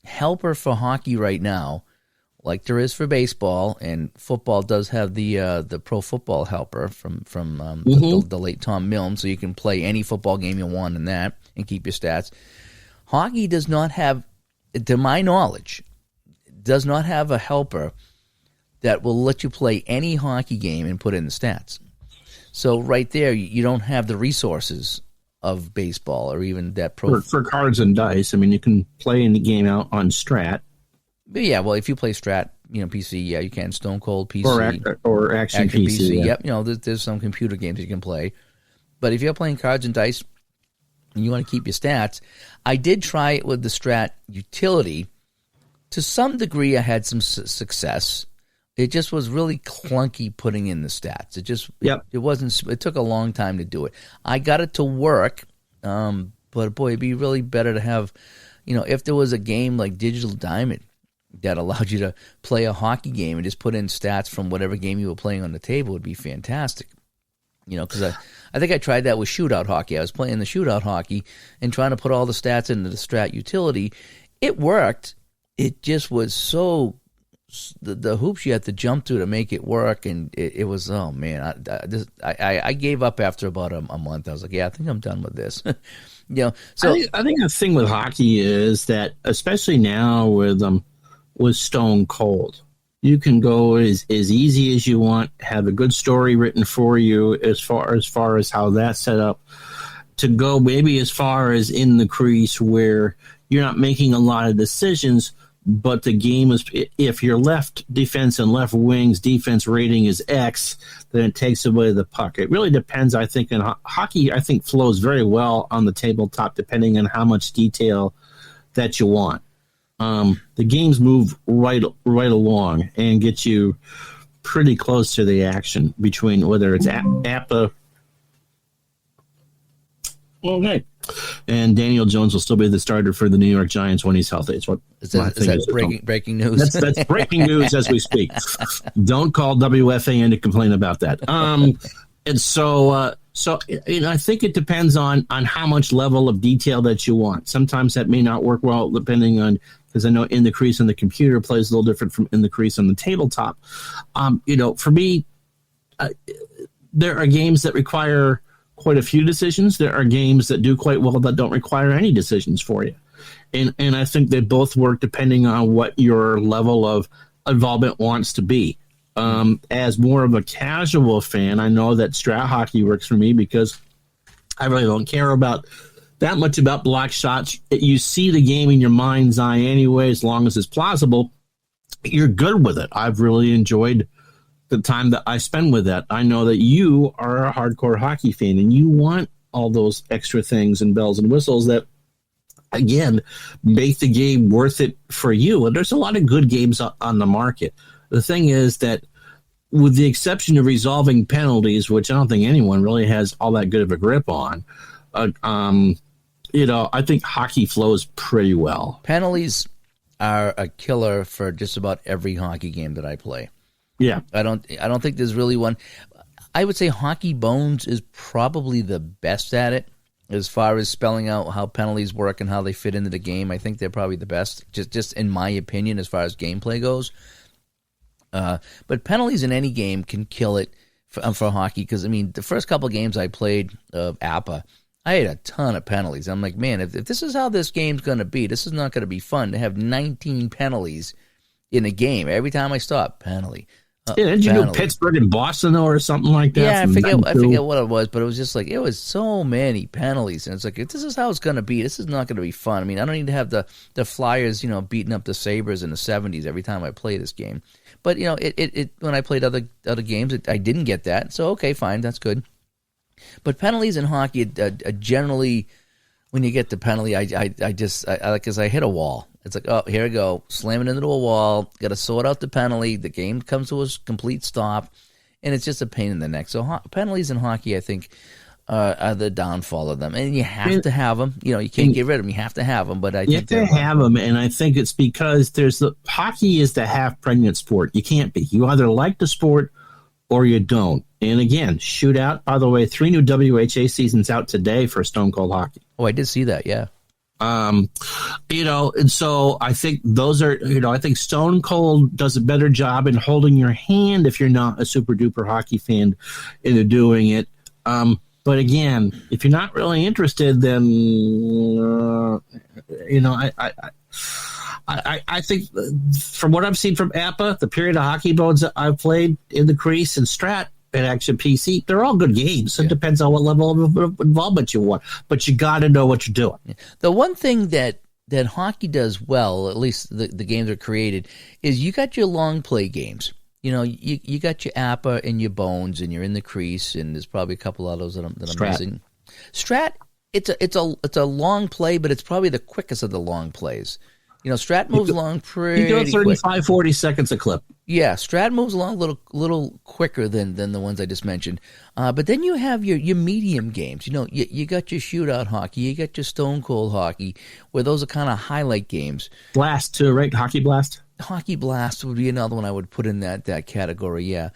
helper for hockey right now like there is for baseball, and football does have the Pro Football Helper from the late Tom Milne, so you can play any football game you want in that and keep your stats. Hockey does not have, to my knowledge, does not have a helper that will let you play any hockey game and put in the stats. So right there, you don't have the resources of baseball or even that pro. For cards and dice, I mean, you can play any game out on Strat. But yeah, well, if you play Strat, PC, yeah, you can. Stone Cold PC. Or Action PC. Yeah. Yep, there's some computer games you can play. But if you're playing cards and dice and you want to keep your stats, I did try it with the Strat utility. To some degree, I had some success. It just was really clunky putting in the stats. It wasn't. It took a long time to do it. I got it to work, but boy, it'd be really better to have, if there was a game like Digital Diamond that allowed you to play a hockey game and just put in stats from whatever game you were playing on the table, would be fantastic. Because I think I tried that with shootout hockey. I was playing the shootout hockey and trying to put all the stats into the Strat utility. It worked. It just was so. The hoops you had to jump through to make it work, and it was, oh man, I gave up after about a month. I was like, yeah, I think I'm done with this. So I think the thing with hockey is that, especially now with Stone Cold, you can go as easy as you want, have a good story written for you as far as how that's set up, to go maybe as far as in the crease where you're not making a lot of decisions, but the game is, if your left defense and left wing's defense rating is X, then it takes away the puck. It really depends, I think, and hockey, I think, flows very well on the tabletop depending on how much detail that you want. The games move right along and get you pretty close to the action between whether it's APA. Okay. And Daniel Jones will still be the starter for the New York Giants when he's healthy. It's what is that breaking news? That's breaking news as we speak. Don't call WFAN to complain about that. And so I think it depends on how much level of detail that you want. Sometimes that may not work well depending on, because I know in the crease on the computer plays a little different from in the crease on the tabletop. For me, there are games that require quite a few decisions. There are games that do quite well that don't require any decisions for you. And I think they both work depending on what your level of involvement wants to be. As more of a casual fan, I know that strat hockey works for me because I really don't care about that much about block shots. You see the game in your mind's eye anyway, as long as it's plausible. You're good with it. I've really enjoyed the time that I spend with that. I know that you are a hardcore hockey fan and you want all those extra things and bells and whistles that, again, make the game worth it for you. And there's a lot of good games on the market. The thing is that, with the exception of resolving penalties, which I don't think anyone really has all that good of a grip on, I think hockey flows pretty well. Penalties are a killer for just about every hockey game that I play. Yeah. I don't think there's really one. I would say Hockey Bones is probably the best at it as far as spelling out how penalties work and how they fit into the game. I think they're probably the best, just in my opinion, as far as gameplay goes. But penalties in any game can kill it for hockey because, the first couple games I played of APA, I had a ton of penalties. I'm like, man, if this is how this game's going to be, this is not going to be fun to have 19 penalties in a game. Every time I stop, penalty. Did you do Pittsburgh and Boston or something like that? Yeah, I forget what it was, but it was just like, it was so many penalties. And it's like, if this is how it's going to be, this is not going to be fun. I don't need to have the Flyers, beating up the Sabres in the 70s every time I play this game. But, when I played other games, I didn't get that. So, okay, fine, that's good. But penalties in hockey generally, when you get the penalty, I hit a wall. It's like, oh, here we go, slamming into a wall, got to sort out the penalty, the game comes to a complete stop, and it's just a pain in the neck. So penalties in hockey, I think, are the downfall of them. And you have to have them. You can't get rid of them. You have to have them. But you have to have them, and I think it's because hockey is the half-pregnant sport. You can't be. You either like the sport or you don't. And again, shootout, by the way, 3 new WHA seasons out today for Stone Cold Hockey. Oh, I did see that, yeah. And so I think those are, I think Stone Cold does a better job in holding your hand if you're not a super duper hockey fan into doing it. But again, if you're not really interested, then, I think from what I've seen from APA, the period of Hockey Bones that I've played in the crease and Strat, and Action PC, they're all good games. It depends on what level of involvement you want. But you got to know what you're doing. The one thing that hockey does well, at least the games are created, is you got your long play games. You got your APA and your Bones, and you're in the crease, and there's probably a couple of those that I'm missing. Strat, it's a long play, but it's probably the quickest of the long plays. Strat moves along pretty quick. You go 35, 40 seconds a clip. Yeah, Strat moves along a little quicker than the ones I just mentioned. But then you have your medium games. You got your shootout hockey, you got your Stone Cold hockey, where those are kind of highlight games. Blast too, right? Hockey Blast? Hockey Blast would be another one I would put in that category, yeah.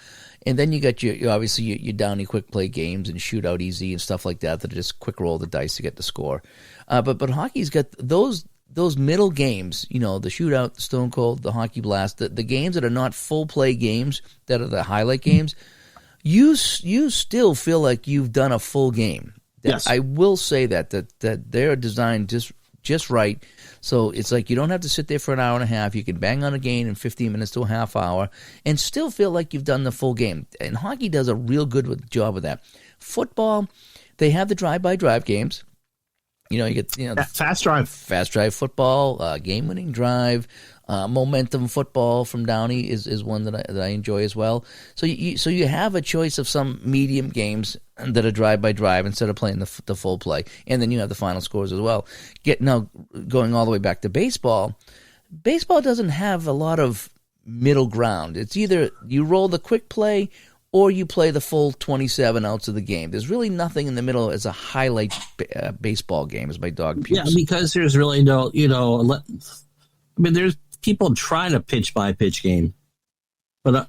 And then you got obviously your Downey quick play games and Shootout Easy and stuff like that are just quick roll the dice to get the score. But hockey's got those middle games, the Shootout, the Stone Cold, the Hockey Blast, the games that are not full play games, that are the highlight games, you still feel like you've done a full game. Yes. I will say that they're designed just right. So it's like you don't have to sit there for an hour and a half. You can bang on a game in 15 minutes to a half hour and still feel like you've done the full game. And hockey does a real good job of that. Football, They have the drive-by-drive games. You get Fast drive football, game-winning drive, momentum football from Downey is one that I enjoy as well. So you have a choice of some medium games that are drive-by-drive instead of playing the full play, and then you have the final scores as well. Going all the way back to baseball. Baseball doesn't have a lot of middle ground. It's either you roll the quick play or you play the full 27 outs of the game. There's really nothing in the middle as a highlight baseball game, as my dog pukes. Yeah, because there's really no, there's people trying to pitch-by-pitch game, but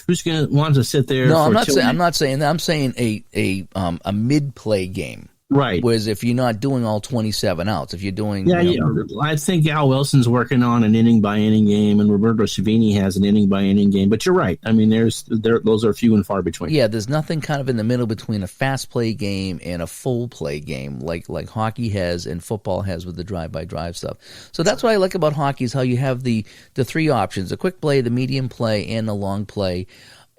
who's going to want to sit there? No, I'm not saying that. I'm saying a mid-play game. Right. Whereas if you're not doing all 27 outs, if you're doing... I think Al Wilson's working on an inning-by-inning game, and Roberto Savini has an inning-by-inning game. But you're right. I mean, those are few and far between. Yeah, there's nothing kind of in the middle between a fast-play game and a full-play game like hockey has and football has with the drive-by-drive stuff. So that's what I like about hockey is how you have the three options, the quick play, the medium play, and the long play.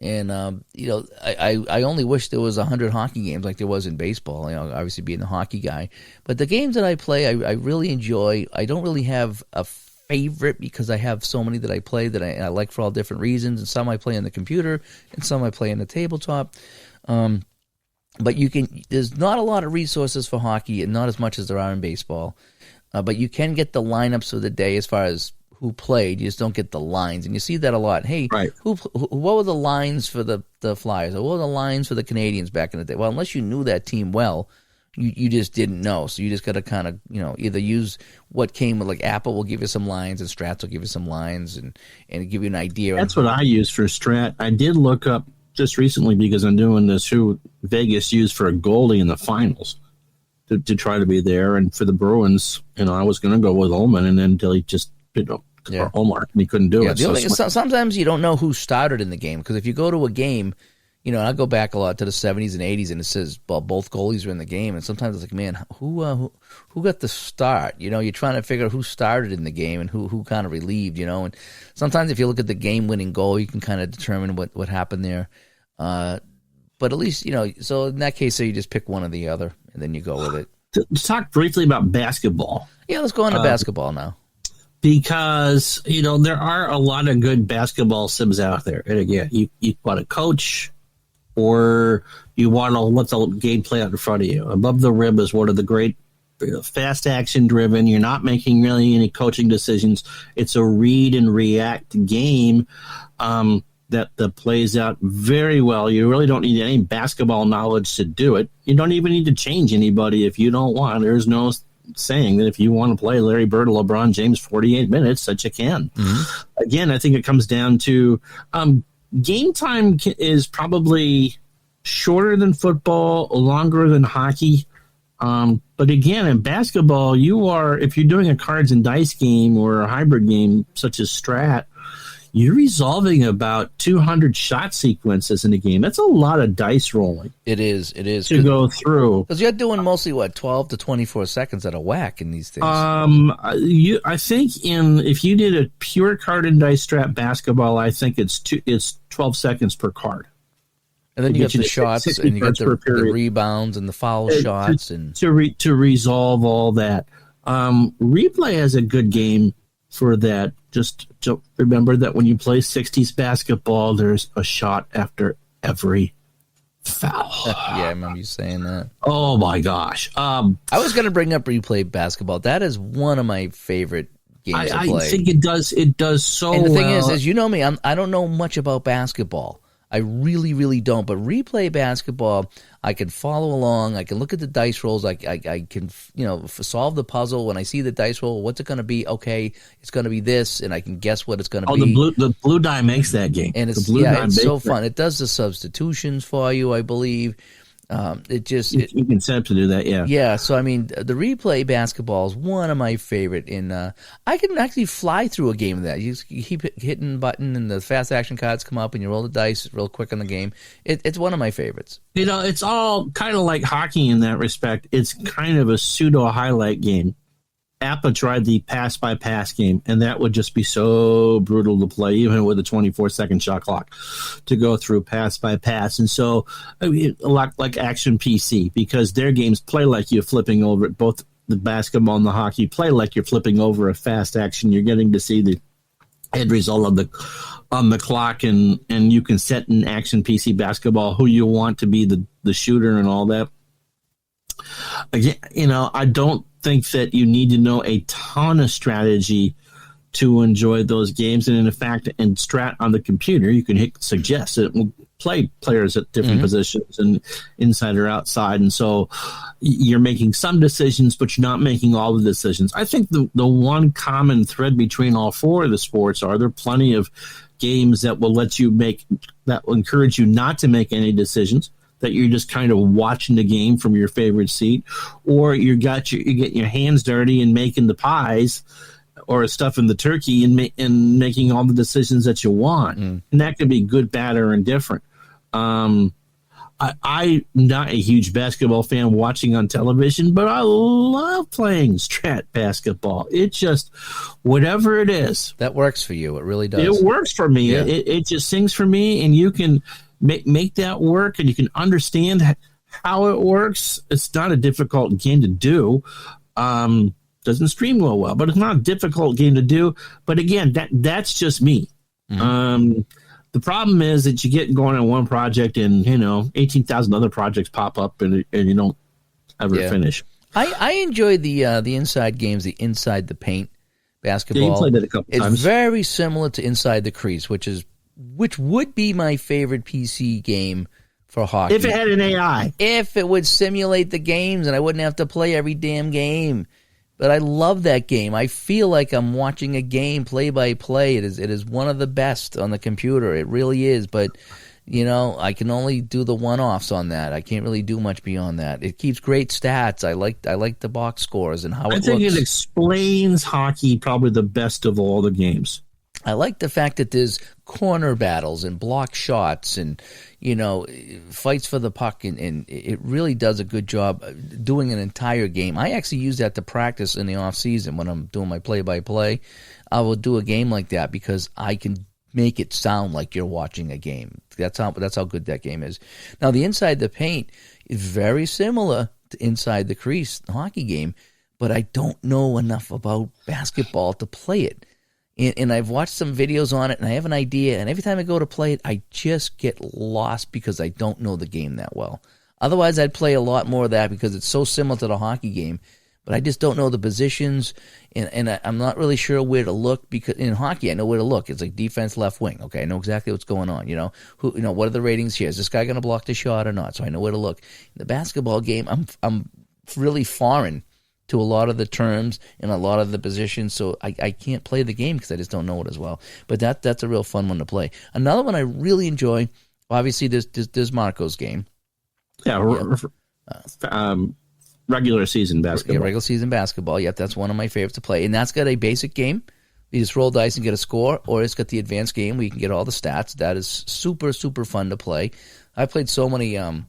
And, I only wish there was 100 hockey games like there was in baseball, obviously being the hockey guy. But the games that I play, I really enjoy. I don't really have a favorite because I have so many that I play that I like for all different reasons. And some I play on the computer and some I play on the tabletop. But there's not a lot of resources for hockey and not as much as there are in baseball. But you can get the lineups of the day as far as who played. You just don't get the lines, and you see that a lot. Hey, right. What were the lines for the Flyers, or what were the lines for the Canadians back in the day? Well, unless you knew that team well, you just didn't know. So you just got to kind of either use what came with, like Apple will give you some lines, and Strats will give you some lines, and give you an idea. That's what I use for Strat. I did look up just recently because I'm doing this who Vegas used for a goalie in the finals to try to be there, and for the Bruins, I was going to go with Ullman, and then until he just or Omar, and he couldn't do it. Sometimes you don't know who started in the game, because if you go to a game, I go back a lot to the 70s and 80s, and it says, well, both goalies are in the game, and sometimes it's like, man, who got the start? You're trying to figure out who started in the game and who kind of relieved, and sometimes if you look at the game-winning goal, you can kind of determine what happened there. But at least, so in that case, so you just pick one or the other, and then you go with it. To talk briefly about basketball. Yeah, let's go on to basketball now. Because, there are a lot of good basketball sims out there. And again, you want to coach or you want to let the game play out in front of you. Above the Rim is one of the great fast action driven. You're not making really any coaching decisions. It's a read and react game that plays out very well. You really don't need any basketball knowledge to do it. You don't even need to change anybody if you don't want. There's no saying that if you want to play Larry Bird or LeBron James 48 minutes, that you can. Mm-hmm. Again, I think it comes down to game time is probably shorter than football, longer than hockey. But again, in basketball, if you're doing a cards and dice game or a hybrid game such as Strat, you're resolving about 200 shot sequences in a game. That's a lot of dice rolling. It is. To go through. Because you're doing mostly, 12 to 24 seconds at a whack in these things? I think if you did a pure card and dice Strat basketball, I think it's 12 seconds per card. And then you get the shots, and you get the rebounds and the foul shots. To resolve all that. Replay has a good game for that. Just remember that when you play 60s basketball, there's a shot after every foul. Yeah, I remember you saying that. Oh, my gosh. I was going to bring up replay basketball. That is one of my favorite games to play. I think it does so well. And the thing is, you know me, I don't know much about basketball. I really, really don't. But replay basketball, I can follow along. I can look at the dice rolls. I can, solve the puzzle. When I see the dice roll, what's it going to be? Okay, it's going to be this, and I can guess what it's going to be. The blue die makes that game. And it's so fun. It does the substitutions for you, I believe. You can set up to do that, yeah. Yeah, so I mean, the replay basketball is one of my favorite. I can actually fly through a game of that. You keep hitting the button, and the fast action cards come up, and you roll the dice real quick on the game. It's one of my favorites. It's all kind of like hockey in that respect. It's kind of a pseudo highlight game. Appa tried the pass by pass game, and that would just be so brutal to play, even with a 24-second shot clock, to go through pass by pass. And so, I mean, a lot like Action PC, because their games play like you're flipping over it. Both the basketball and the hockey play like you're flipping over a fast action. You're getting to see the end result on the clock, and you can set in Action PC basketball who you want to be the shooter and all that. Again, I don't think that you need to know a ton of strategy to enjoy those games. And in fact, in Strat on the computer, you can hit suggest. It will play players at different positions and inside or outside. And so you're making some decisions, but you're not making all the decisions. I think the one common thread between all four of the sports are there are plenty of games that will that will encourage you not to make any decisions, that you're just kind of watching the game from your favorite seat, or you get your hands dirty and making the pies or stuffing the turkey and making all the decisions that you want. And that can be good, bad, or indifferent. I'm not a huge basketball fan watching on television, but I love playing Strat basketball. It just, whatever it is. That works for you. It really does. It works for me. Yeah. It just sings for me, and you can make that work, and you can understand how it works. It's not a difficult game to do. Doesn't stream well, but it's not a difficult game to do. But again, that's just me. The problem is that you get going on one project, and 18,000 other projects pop up, and you don't ever finish. I enjoy the inside games, the inside the paint basketball. Yeah, you played it a couple times. It's very similar to Inside the Crease, which would be my favorite PC game for hockey. If it had an AI. If it would simulate the games and I wouldn't have to play every damn game. But I love that game. I feel like I'm watching a game play by play. It is one of the best on the computer. It really is. But, I can only do the one-offs on that. I can't really do much beyond that. It keeps great stats. I like the box scores and how it looks. I think it explains hockey probably the best of all the games. I like the fact that there's corner battles and block shots and, fights for the puck, and it really does a good job doing an entire game. I actually use that to practice in the off season when I'm doing my play-by-play. I will do a game like that because I can make it sound like you're watching a game. That's how good that game is. Now, the Inside the Paint is very similar to Inside the Crease, the hockey game, but I don't know enough about basketball to play it. And I've watched some videos on it, and I have an idea, and every time I go to play it, I just get lost because I don't know the game that well. Otherwise, I'd play a lot more of that because it's so similar to the hockey game, but I just don't know the positions, and I'm not really sure where to look, because in hockey, I know where to look. It's like defense, left wing. Okay, I know exactly what's going on. What are the ratings here? Is this guy going to block the shot or not? So I know where to look. In the basketball game, I'm really foreign to a lot of the terms and a lot of the positions, so I can't play the game because I just don't know it as well. But that's a real fun one to play. Another one I really enjoy, obviously, there's Marco's game. Regular season basketball. Yeah, regular season basketball. Yep, that's one of my favorites to play. And that's got a basic game. You just roll dice and get a score, or it's got the advanced game where you can get all the stats. That is super, super fun to play. I've played so many of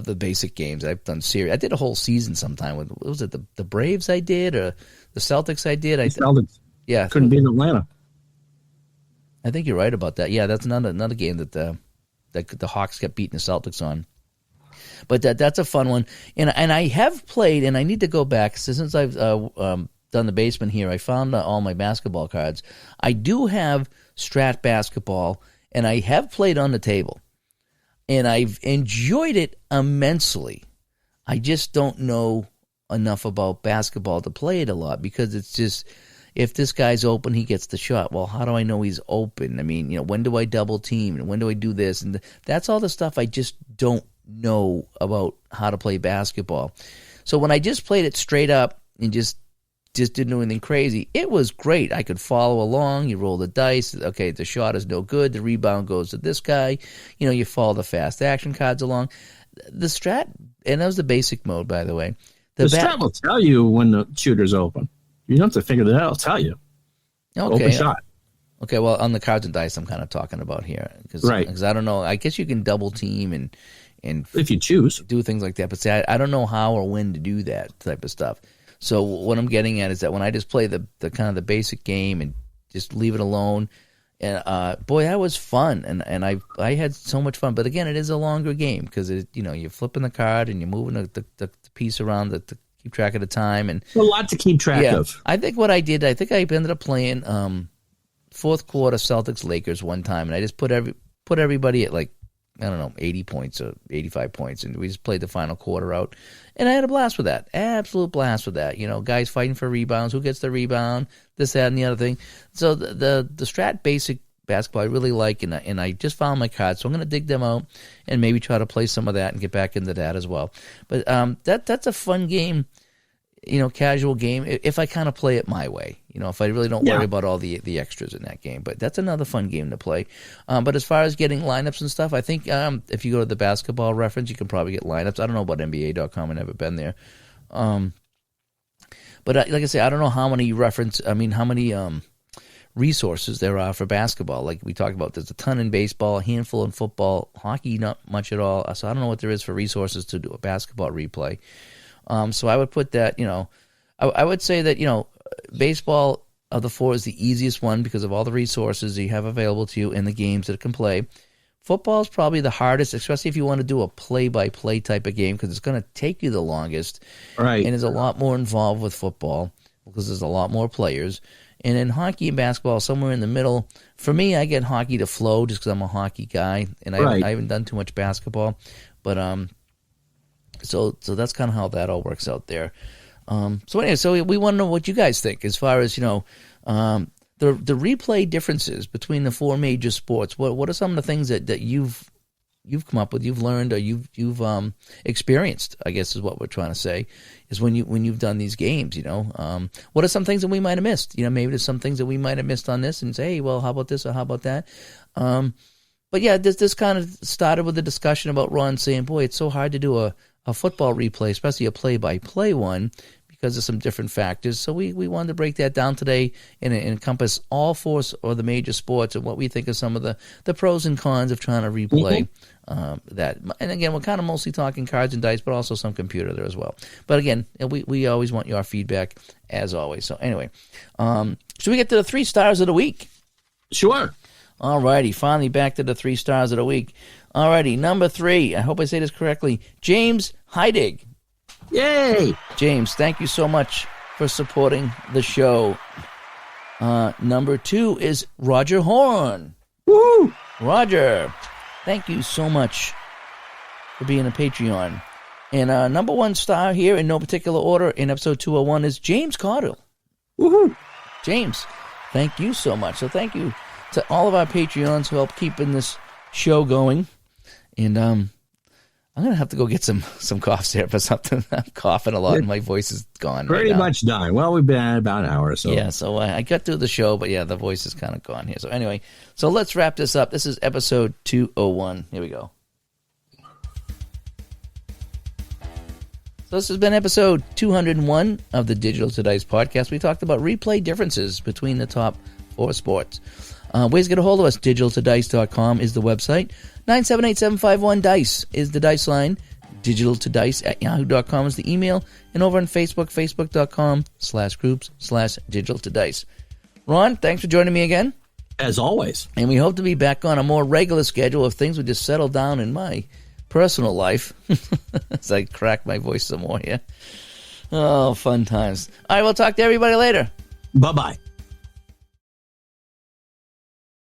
the basic games. I've done series. I did a whole season sometime with, was it the Braves I did, or the Celtics I did? Celtics. Yeah. Couldn't be in Atlanta. I think you're right about that. Yeah, that's another game that the Hawks kept beating the Celtics on. But that's a fun one. And I have played, and I need to go back, since I've done the basement here, I found all my basketball cards. I do have Strat basketball, and I have played on the table. And I've enjoyed it immensely. I just don't know enough about basketball to play it a lot, because it's just, if this guy's open, he gets the shot. Well, how do I know he's open? I mean, when do I double team? And when do I do this? And that's all the stuff I just don't know about how to play basketball. So when I just played it straight up and just didn't do anything crazy, it was great. I could follow along. You roll the dice. Okay, the shot is no good. The rebound goes to this guy. You follow the fast action cards along. The Strat, and that was the basic mode, by the way. The Strat will tell you when the shooter's open. You don't have to figure that out. It'll tell you. Okay. Open shot. Okay, well, on the cards and dice I'm kind of talking about here. Right. Because I don't know. I guess you can double team and if you choose, do things like that. But see, I don't know how or when to do that type of stuff. So what I'm getting at is that when I just play the kind of the basic game and just leave it alone, and boy, that was fun, and I had so much fun. But again, it is a longer game because you're flipping the card and you're moving the piece around to keep track of the time, and a lot to keep track of. I think what I did, I ended up playing fourth quarter Celtics Lakers one time, and I just put everybody at like, I don't know, 80 points or 85 points, and we just played the final quarter out, and I had a blast with that, absolute blast with that. Guys fighting for rebounds, who gets the rebound, this, that, and the other thing. So the strat basic basketball I really like, and I just found my cards, so I'm going to dig them out and maybe try to play some of that and get back into that as well. But that's a fun game. Casual game, if I kind of play it my way, if I really don't worry about all the extras in that game. But that's another fun game to play. But as far as getting lineups and stuff, I think if you go to the basketball reference, you can probably get lineups. I don't know about NBA.com. I've never been there. But like I say, I don't know how many resources there are for basketball. Like we talked about, there's a ton in baseball, a handful in football, hockey, not much at all. So I don't know what there is for resources to do a basketball replay. So I would put that, I would say that, baseball of the four is the easiest one because of all the resources you have available to you in the games that it can play. Football is probably the hardest, especially if you want to do a play-by-play type of game because it's going to take you the longest. Right. And there's a lot more involved with football because there's a lot more players. And in hockey and basketball, somewhere in the middle, for me, I get hockey to flow just because I'm a hockey guy, and I haven't done too much basketball. But So that's kind of how that all works out there. So anyway, so we want to know what you guys think as far as the replay differences between the four major sports. What are some of the things that you've come up with, you've learned, or you've experienced? I guess is what we're trying to say is when you've done these games. What are some things that we might have missed? Maybe there's some things that we might have missed on this, and say, hey, well, how about this or how about that? But yeah, this kind of started with a discussion about Ron saying, boy, it's so hard to do a football replay, especially a play-by-play one, because of some different factors. So we wanted to break that down today and encompass all four or the major sports and what we think of some of the pros and cons of trying to replay that. And again, we're kind of mostly talking cards and dice, but also some computer there as well. But again, we always want your feedback, as always. So anyway, should we get to the 3 stars of the week? Sure. All righty, finally back to the 3 stars of the week. All righty, number 3. I hope I say this correctly. James Heidig. Yay! James, thank you so much for supporting the show. Number 2 is Roger Horn. Woo! Roger, thank you so much for being a Patreon. And number 1 star here, in no particular order, in episode 201 is James Caudill. Woohoo! James, thank you so much. So thank you to all of our Patreons who help keeping this show going. And I'm going to have to go get some cough syrup or something. I'm coughing a lot and my voice is gone. Pretty much done. Well, we've been at about an hour or so. Yeah, so I got through the show, but yeah, the voice is kind of gone here. So anyway, so let's wrap this up. This is episode 201. Here we go. So this has been episode 201 of the Digital to Dice podcast. We talked about replay differences between the top 4 sports. Ways to get a hold of us, digitaltodice.com is the website. 978-751-DICE is the dice line. digitaltodice@yahoo.com is the email. And over on Facebook, facebook.com/groups/digitaltodice. Ron, thanks for joining me again. As always. And we hope to be back on a more regular schedule if things would just settle down in my personal life. As I crack my voice some more here. Oh, fun times. All right, we'll talk to everybody later. Bye-bye.